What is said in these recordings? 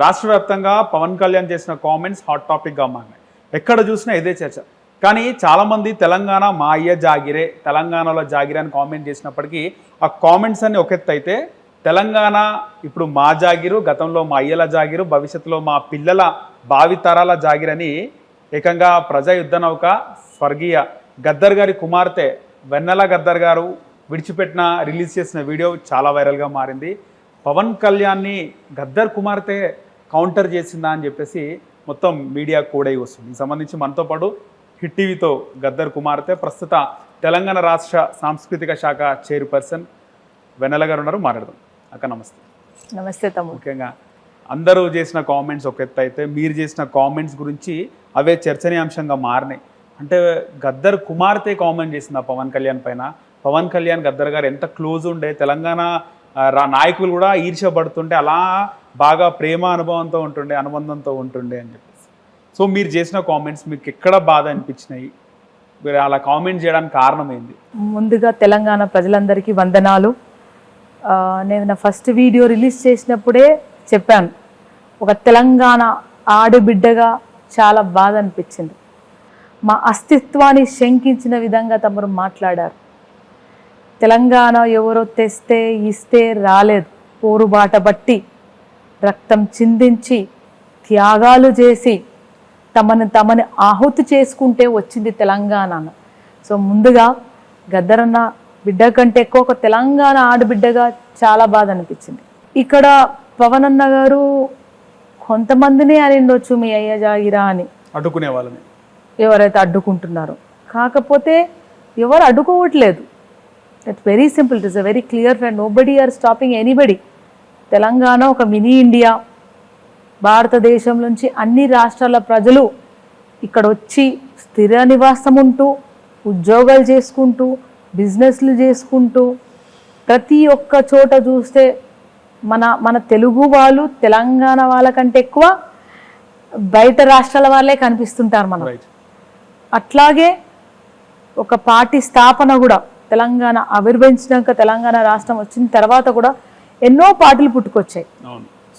రాష్ట్ర వ్యాప్తంగా పవన్ కళ్యాణ్ చేసిన కామెంట్స్ హాట్ టాపిక్గా మారినాయి. ఎక్కడ చూసినా ఇదే చర్చ. కానీ చాలామంది తెలంగాణ మా అయ్య జాగిరే, తెలంగాణలో జాగిరే అని కామెంట్ చేసినప్పటికీ ఆ కామెంట్స్ అన్ని ఒక ఎత్తు అయితే, తెలంగాణ ఇప్పుడు మా జాగిరు, గతంలో మా అయ్యల జాగిరు, భవిష్యత్తులో మా పిల్లల భావితరాల జాగిరని ఏకంగా ప్రజా యుద్ధ నౌక స్వర్గీయ గద్దర్ గారి కుమార్తె వెన్నెల గద్దర్ గారు రిలీజ్ చేసిన వీడియో చాలా వైరల్గా మారింది. పవన్ కళ్యాణ్ని గద్దర్ కుమార్తె కౌంటర్ చేసిందా అని చెప్పేసి మొత్తం మీడియా కూడై వస్తుంది. దీనికి సంబంధించి మనతో పాటు హిట్ టీవీతో గద్దర్ కుమార్తె, ప్రస్తుత తెలంగాణ రాష్ట్ర సాంస్కృతిక శాఖ చైర్పర్సన్ వెన్నెల గారు ఉన్నారు. మాట్లాడదాం. అక్క నమస్తే. నమస్తే తమ్ముడు. ముఖ్యంగా అందరూ చేసిన కామెంట్స్ ఒక ఎత్తు అయితే, మీరు చేసిన కామెంట్స్ గురించి అవే చర్చనీయాంశంగా మారినాయి. అంటే గద్దర్ కుమార్తె కామెంట్ చేసింది పవన్ కళ్యాణ్ పైన. పవన్ కళ్యాణ్ గద్దర్ గారు ఎంత క్లోజ్ ఉండే, తెలంగాణ నాయకులు కూడా ఈర్ష్యపడుతుంటే అలా బాగా ప్రేమ అనుబంధంతో ఉంటుండే అని చెప్పేసి. సో మీరు చేసిన కామెంట్స్ మీకు ఎక్కడ బాధ అనిపించినాయి? మీరు అలా కామెంట్ చేయడానికి కారణం ఏంది? ముందుగా తెలంగాణ ప్రజలందరికీ వందనాలు. నేను నా ఫస్ట్ వీడియో రిలీజ్ చేసినప్పుడే చెప్పాను, ఒక తెలంగాణ ఆడబిడ్డగా చాలా బాధ అనిపించింది. మా అస్తిత్వాన్ని శంకించిన విధంగా తమరు మాట్లాడారు. తెలంగాణ ఎవరో తెస్తే ఇస్తే రాలేదు, పోరుబాట బట్టి రక్తం చిందించి త్యాగాలు చేసి తమని ఆహుతి చేసుకుంటే వచ్చింది తెలంగాణ. సో ముందుగా గద్దరన్న బిడ్డ కంటే ఎక్కువ ఒక తెలంగాణ ఆడబిడ్డగా చాలా బాధ అనిపించింది. ఇక్కడ పవన్ అన్న గారు కొంతమందిని అనిండొచ్చు మీ అయ్య జాగిరా అని, అడ్డుకునే వాళ్ళని ఎవరైతే అడ్డుకుంటున్నారో. కాకపోతే ఎవరు అడ్డుకోవట్లేదు. It's very simple, it is a very clear friend. Nobody are stopping anybody. Telangana ఒక మినీ ఇండియా. భారతదేశం నుంచి అన్ని రాష్ట్రాల ప్రజలు ఇక్కడ వచ్చి స్థిర నివాసం ఉంటూ, ఉద్యోగాలు చేసుకుంటూ, బిజినెస్లు చేసుకుంటూ, ప్రతి ఒక్క చోట చూస్తే మన తెలుగు వాళ్ళు తెలంగాణ వాళ్ళకంటే ఎక్కువ బయట రాష్ట్రాల వాళ్ళే కనిపిస్తుంటారు మనం. అట్లాగే ఒక పార్టీ స్థాపన కూడా, తెలంగాణ ఆవిర్భవించినాక తెలంగాణ రాష్ట్రం వచ్చిన తర్వాత కూడా ఎన్నో పార్టీలు పుట్టుకొచ్చాయి.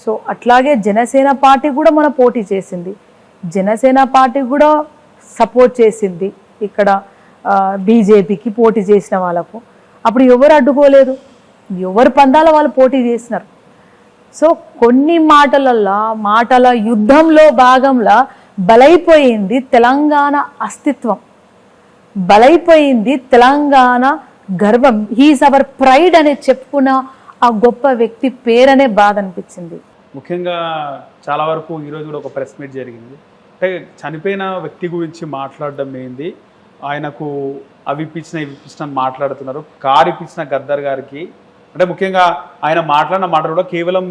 సో అట్లాగే జనసేన పార్టీ కూడా మన పోటీ చేసింది, జనసేన పార్టీ కూడా సపోర్ట్ చేసింది ఇక్కడ బీజేపీకి పోటీ చేసిన వాళ్ళకు. అప్పుడు ఎవరు అడ్డుకోలేదు, ఎవరు పందాల వాళ్ళు పోటీ చేసినారు. సో కొన్ని మాటల యుద్ధంలో భాగంలో బలైపోయింది తెలంగాణ అస్తిత్వం, బలైపోయింది తెలంగాణ గర్వం. హీఈస్ అవర్ ప్రైడ్ అని చెప్పుకున్న ఆ గొప్ప వ్యక్తి పేరనే బాధ అనిపించింది. ముఖ్యంగా చాలా వరకు ఈరోజు కూడా ఒక ప్రెస్ మీట్ జరిగింది. అంటే చనిపోయిన వ్యక్తి గురించి మాట్లాడడం ఏంది, ఆయనకు అవి ఇప్పించిన మాట్లాడుతున్నారు. కారు ఇప్పించిన గద్దర్ గారికి అంటే ముఖ్యంగా ఆయన మాట్లాడిన మాటలు కూడా కేవలం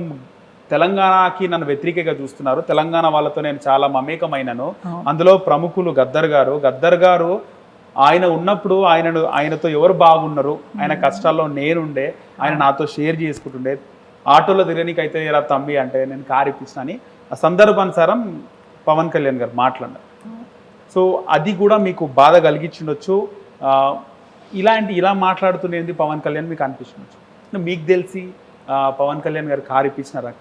తెలంగాణకి నన్ను వ్యతిరేకంగా చూస్తున్నారు, తెలంగాణ వాళ్ళతో నేను చాలా మమేకమైనను. అందులో ప్రముఖులు గద్దర్ గారు ఆయన ఉన్నప్పుడు ఆయనతో ఎవరు బాగున్నారు, ఆయన కష్టాల్లో నేనుండే, ఆయన నాతో షేర్ చేసుకుంటుండే, ఆటోలో తిరగనీకి అయితే ఎలా తమ్మి అంటే నేను కారు ఇప్పించిన అని ఆ సందర్భానుసారం పవన్ కళ్యాణ్ గారు మాట్లాడారు. సో అది కూడా మీకు బాధ కలిగించుండొచ్చు. ఇలా మాట్లాడుతుండేది పవన్ కళ్యాణ్ మీకు అనిపించవచ్చు. మీకు తెలిసి పవన్ కళ్యాణ్ గారు కారు ఇప్పించినారా?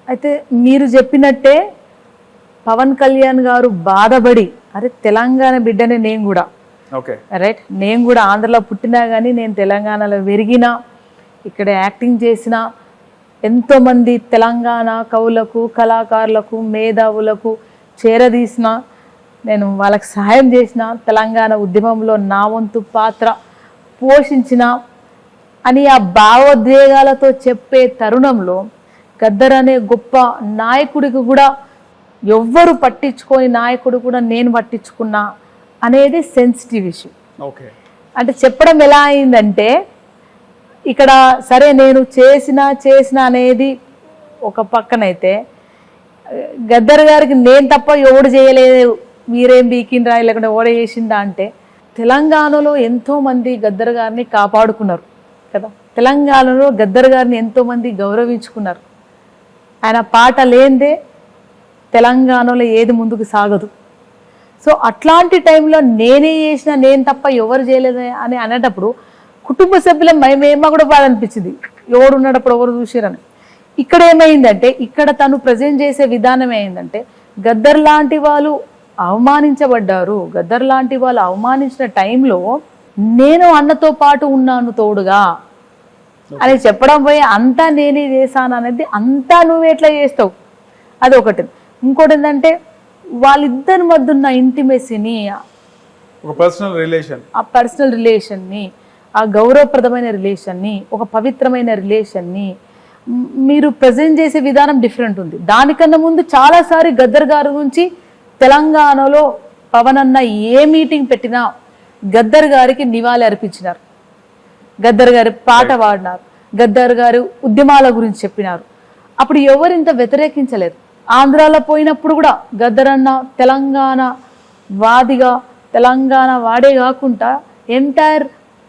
అయితే మీరు చెప్పినట్టే పవన్ కళ్యాణ్ గారు బాధపడి, అరే తెలంగాణ బిడ్డనే నేను కూడా, ఓకే రైట్, నేను కూడా ఆంధ్రలో పుట్టినా కానీ నేను తెలంగాణలో పెరిగినా, ఇక్కడ యాక్టింగ్ చేసిన ఎంతోమంది తెలంగాణ కవులకు, కళాకారులకు, మేధావులకు చేరదీసిన, నేను వాళ్ళకి సహాయం చేసిన, తెలంగాణ ఉద్యమంలో నా వంతు పాత్ర పోషించిన అని ఆ భావోద్వేగాలతో చెప్పే తరుణంలో గద్దర్ అనే గొప్ప నాయకుడికి కూడా ఎవ్వరు పట్టించుకొని నాయకుడు కూడా నేను పట్టించుకున్నా అనేది సెన్సిటివ్ ఇష్యూ. ఓకే, అంటే చెప్పడం ఎలా అయిందంటే, ఇక్కడ సరే నేను చేసిన అనేది ఒక పక్కనైతే, గద్దర్ గారికి నేను తప్ప ఎవడు చేయలేదు, మీరేం బీకిండ్రా లేకుంటే ఓడ చేసిందా అంటే, తెలంగాణలో ఎంతోమంది గద్దర్ గారిని కాపాడుకున్నారు కదా, తెలంగాణలో గద్దర్ గారిని ఎంతోమంది గౌరవించుకున్నారు. ఆయన పాట లేనిదే తెలంగాణలో ఏది ముందుకు సాగదు. సో అట్లాంటి టైంలో నేనే చేసిన, నేను తప్ప ఎవరు చేయలేదు అని అనేటప్పుడు కుటుంబ సభ్యుల మేమేమో కూడా బాధ అనిపించింది, ఎవరు ఉన్నప్పుడు ఎవరు చూసిరని. ఇక్కడ ఏమైందంటే ఇక్కడ తను ప్రజెంట్ చేసే విధానం ఏంటంటే గద్దర్ లాంటి వాళ్ళు అవమానించబడ్డారు, గద్దర్ లాంటి వాళ్ళు అవమానించిన టైంలో నేను అన్నతో పాటు ఉన్నాను తోడుగా అని చెప్పడం పోయి అంతా నేనే చేశాను అనేది అంతా నువ్వు ఎట్లా చేస్తావు, అది ఒకటి. ఇంకోటి ఏంటంటే వాళ్ళిద్దరి మధ్య ఉన్న ఇంటిమెసీని, ఒక పర్సనల్ రిలేషన్, ఆ పర్సనల్ రిలేషన్ని, ఆ గౌరవప్రదమైన రిలేషన్ని, ఒక పవిత్రమైన రిలేషన్ని మీరు ప్రజెంట్ చేసే విధానం డిఫరెంట్ ఉంది. దానికన్నా ముందు చాలాసారి గద్దర్ గారి గురించి తెలంగాణలో పవన్ అన్న ఏ మీటింగ్ పెట్టినా గద్దర్ గారికి నివాళి అర్పించినారు, గద్దర్ గారి పాట పాడినారు, గద్దర్ గారి ఉద్యమాల గురించి చెప్పినారు. అప్పుడు ఎవరు ఇంత వ్యతిరేకించలేదు. ఆంధ్రాలో పోయినప్పుడు కూడా గద్దర్ అన్న తెలంగాణ వాదిగా, తెలంగాణ వాడే కాకుండా ఎంటైర్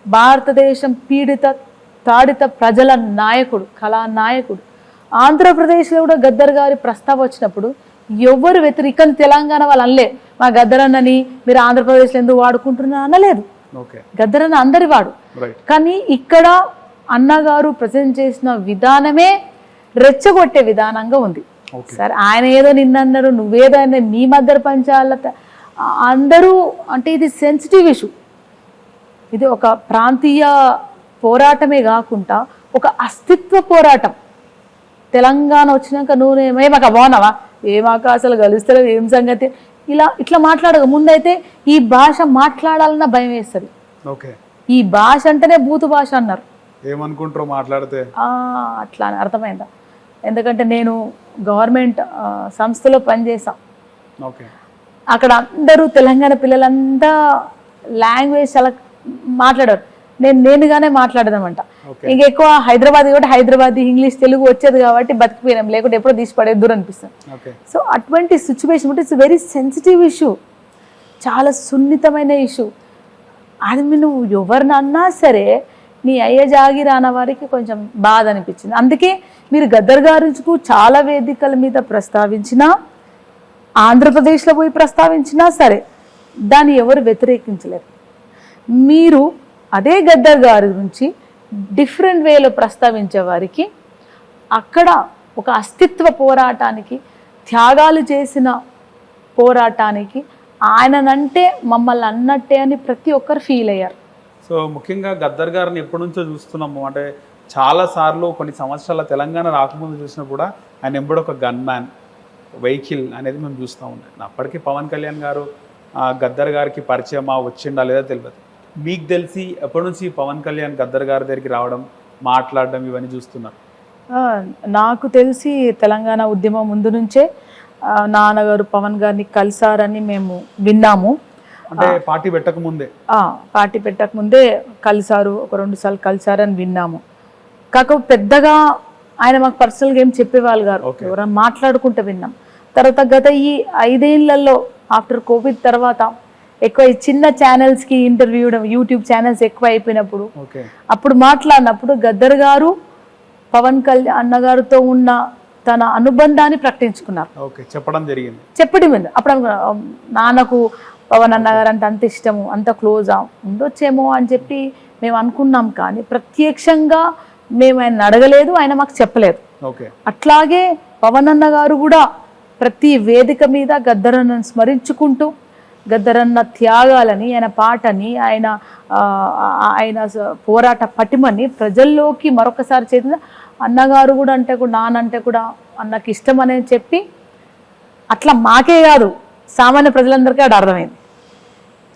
భారతదేశం పీడిత తాడిత ప్రజల నాయకుడు, కళానాయకుడు. ఆంధ్రప్రదేశ్లో కూడా గద్దర్ గారి ప్రస్తావ వచ్చినప్పుడు ఎవరు వ్యతిరేకం తెలంగాణ వాళ్ళు అనలే మా గద్దర్ అన్నని మీరు ఆంధ్రప్రదేశ్లో ఎందుకు వాడుకుంటున్నా అనలేదు. గద్దర్ అన్న అందరి వాడు. కానీ ఇక్కడ అన్నగారు ప్రజెంట్ చేసిన విధానమే రెచ్చగొట్టే విధానంగా ఉంది. సరే ఆయన ఏదో నిన్నన్నారు, నువ్వేదో మీ మధ్య పంచాల అందరూ అంటే ఇది సెన్సిటివ్ ఇష్యూ. ఇది ఒక ప్రాంతీయ పోరాటమే కాకుండా ఒక అస్తిత్వ పోరాటం. తెలంగాణ వచ్చినాక నువ్వు మాకు బాగున్నావా, ఏమాక అసలు కలుస్తలేవు, ఏం సంగతి, ఇట్లా మాట్లాడక ముందైతే ఈ భాష మాట్లాడాలన్న భయం వేస్తుంది. ఈ భాష అంటేనే బూతు భాష అన్నారు, ఏమనుకుంటారో మాట్లాడితే అట్లా అని అర్థమైందా. ఎందుకంటే నేను గవర్నమెంట్ సంస్థలో పనిచేసాం. అక్కడ అందరూ తెలంగాణ పిల్లలంతా లాంగ్వేజ్ చాలా మాట్లాడారు. నేనుగానే మాట్లాడదామంట. ఇంకెక్కువ హైదరాబాద్ కాబట్టి హైదరాబాద్ ఇంగ్లీష్ తెలుగు వచ్చేది కాబట్టి బతికిపోయినాం, లేకుంటే ఎప్పుడో తీసి పడేద్దురు అనిపిస్తుంది. సో అటువంటి situation it's very sensitive issue, చాలా సున్నితమైన ఇష్యూ. అది నువ్వు ఎవరినన్నా సరే నీ అయ్య జాగిర్ అన్న వారికి కొంచెం బాధ అనిపించింది. అందుకే మీరు గద్దర్ గారికి చాలా వేదికల మీద ప్రస్తావించినా, ఆంధ్రప్రదేశ్లో పోయి ప్రస్తావించినా సరే దాన్ని ఎవరు వ్యతిరేకించలేరు. మీరు అదే గద్దర్ గారి గురించి డిఫరెంట్ వేలో ప్రస్తావించే వారికి అక్కడ ఒక అస్తిత్వ పోరాటానికి, త్యాగాలు చేసిన పోరాటానికి ఆయననంటే మమ్మల్ని అన్నట్టే అని ప్రతి ఒక్కరు ఫీల్ అయ్యారు. సో ముఖ్యంగా గద్దర్ గారిని ఎప్పటి నుంచో చూస్తున్నాము. అంటే చాలాసార్లు కొన్ని సంవత్సరాల తెలంగాణ రాకముందు చూసినా కూడా ఆయన ఎంబడి ఒక గన్ మ్యాన్ వెహికల్ అనేది మేము చూస్తూ ఉంటాం. అప్పటికీ పవన్ కళ్యాణ్ గారు గద్దర్ గారికి పరిచయమా వచ్చిండా లేదా తెలియదు. మీకు తెలిసి ఎప్పటి నుంచి పవన్ కళ్యాణ్ గద్దర్ గారి దగ్గరికి రావడం, మాట్లాడడం ఇవన్నీ చూస్తున్నారు? నాకు తెలిసి తెలంగాణ ఉద్యమం ముందు నుంచే నాన్నగారు పవన్ గారిని కలిసారని మేము విన్నాము. అంటే పార్టీ పెట్టకముందే? పార్టీ పెట్టకముందే కలిసారు, ఒక 2 సార్లు కలిసారని విన్నాము. కాకపోతే పెద్దగా ఆయన మాకు పర్సనల్గా ఏం చెప్పేవాళ్ళు గారు, ఎవరైనా మాట్లాడుకుంటూ విన్నాం. తర్వాత గత ఈ 5 ఏళ్లలో ఆఫ్టర్ కోవిడ్ తర్వాత ఎక్కువ చిన్న ఛానల్స్కి ఇంటర్వ్యూ ఇవ్వడం, యూట్యూబ్ ఛానల్స్ ఎక్కువ అయిపోయినప్పుడు అప్పుడు మాట్లాడినప్పుడు గద్దర్ గారు పవన్ కళ్యాణ్ అన్నగారితో ఉన్న తన అనుబంధాన్ని ప్రకటించుకున్నారు. చెప్పడం జరిగింది. అప్పుడు నాన్నకు పవన్ అన్నగారు అంటే అంత ఇష్టము, అంత క్లోజా ఉండొచ్చేమో అని చెప్పి మేము అనుకున్నాం. కానీ ప్రత్యక్షంగా మేము ఆయన అడగలేదు, ఆయన మాకు చెప్పలేదు. అట్లాగే పవన్ అన్న గారు కూడా ప్రతి వేదిక మీద గద్దర్ అన్నను స్మరించుకుంటూ గద్దర్ అన్న త్యాగాలని, ఆయన పాటని, ఆయన పోరాట పటిమని ప్రజల్లోకి మరొకసారి చేసిన అన్నగారు కూడా అంటే కూడా నానంటే కూడా అన్నకి ఇష్టం అనేది చెప్పి అట్లా మాకే కాదు సామాన్య ప్రజలందరికీ అది అర్థమైంది.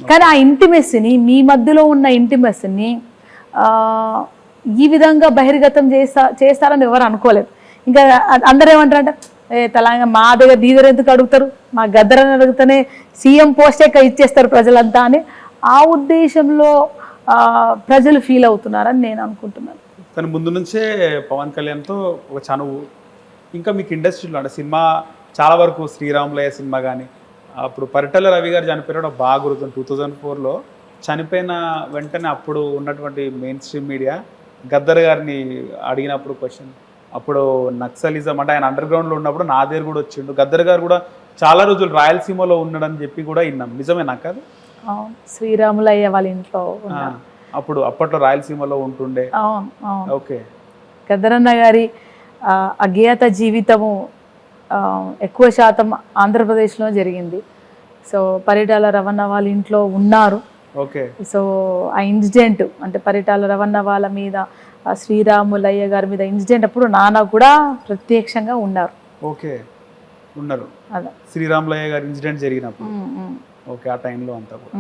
కానీ ఆ ఇంటిమెస్సీని, మీ మధ్యలో ఉన్న ఇంటిమెస్సీని ఈ విధంగా బహిర్గతం చేస్తారని ఎవరు అనుకోలేదు. ఇంకా అందరూ ఏమంటారంటే తెలంగాణ మా దగ్గర దీదర్ ఎందుకు అడుగుతారు, మా గద్దర్ అని అడుగుతానే సీఎం పోస్టే ఇచ్చేస్తారు ప్రజలంతా అని ఆ ఉద్దేశంలో ప్రజలు ఫీల్ అవుతున్నారని నేను అనుకుంటున్నాను. కానీ ముందు నుంచే పవన్ కళ్యాణ్తో ఒక చనువు. ఇంకా మీకు ఇండస్ట్రీలో అంటే సినిమా చాలా వరకు శ్రీరాములయ్య సినిమా కానీ, అప్పుడు పరిటాల రవి గారు చనిపోయిన బాగా గుర్తుంది. 2004లో చనిపోయిన వెంటనే అప్పుడు ఉన్నటువంటి మెయిన్ స్ట్రీమ్ మీడియా గద్దర్ గారిని అడిగినప్పుడు క్వశ్చన్, అప్పుడు నక్సలిజం అంటే ఆయన అండర్ గ్రౌండ్లో ఉన్నప్పుడు నా దగ్గర కూడా వచ్చిండు. గద్దర్ గారు కూడా చాలా రోజులు రాయలసీమలో ఉన్నాడని చెప్పి కూడా విన్నాం. నిజమే నాకు అది? శ్రీరాములయ్య వాళ్ళ ఇంట్లో అప్పట్లో రాయలసీమలో ఉంటుండే. ఓకే. గద్దరన్న గారి అజ్ఞాత జీవితము ఎక్కువ శాతం ఆంధ్రప్రదేశ్లో జరిగింది. సో పరిటాల రవణ వాళ్ళ ఇంట్లో ఉన్నారు. ఓకే. సో ఆ ఇన్సిడెంట్ అంటే పరిటాల రవణ వాళ్ళ మీద శ్రీరాములయ్య గారి మీద ఇన్సిడెంట్ అప్పుడు నాన్న కూడా ప్రత్యక్షంగా ఉన్నారు. ఓకే, ఉన్నారు. అలా శ్రీరాములయ్య గారి ఇన్సిడెంట్ జరిగినప్పుడు. ఓకే, ఆ టైంలో అంతా కూడా.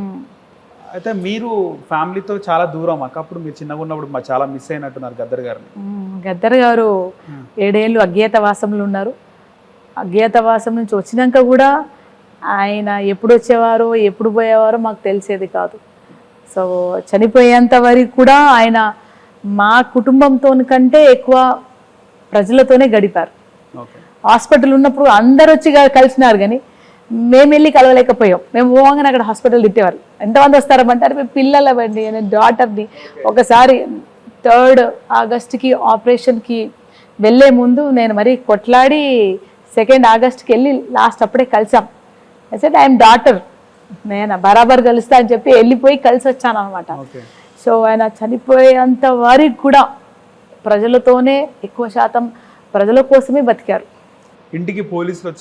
అయితే మీరు ఫ్యామిలీతో చాలా దూరం అక్క. అప్పుడు మీరు చిన్నగా ఉన్నప్పుడు చాలా మిస్ అయినట్టున్నారు గద్దర్ గారిని. గద్దర్ గారు 7 ఏళ్ళు అజ్ఞాతవాసంలో ఉన్నారు. అజ్ఞాతవాసం నుంచి వచ్చినాక కూడా ఆయన ఎప్పుడు వచ్చేవారో ఎప్పుడు పోయేవారో మాకు తెలిసేది కాదు. సో చనిపోయేంత వరకు కూడా ఆయన మా కుటుంబంతో కంటే ఎక్కువ ప్రజలతోనే గడిపారు. హాస్పిటల్ ఉన్నప్పుడు అందరు వచ్చి కలిసినారు, కానీ మేము వెళ్ళి కలవలేకపోయాం. మేము పోగానే అక్కడ హాస్పిటల్ తిట్టేవారు, ఎంతమంది వస్తారమంటారు, మేము పిల్లలవండి, నేను డాటర్ని. ఒకసారి 3rd ఆగస్ట్కి ఆపరేషన్కి వెళ్ళే ముందు నేను మరీ కొట్లాడి 2nd ఆగస్ట్కి వెళ్ళి లాస్ట్ అప్పుడే కలిసాం. అయితే ఐఎమ్ డాటర్, నేను బరాబర్ కలుస్తా అని చెప్పి వెళ్ళిపోయి కలిసి వచ్చాను అనమాట. సో ఆయన చనిపోయేంత వరకు కూడా ప్రజలతోనే ఎక్కువ శాతం ప్రజల కోసమే బతికారు. ఇంటికి పోలీసులు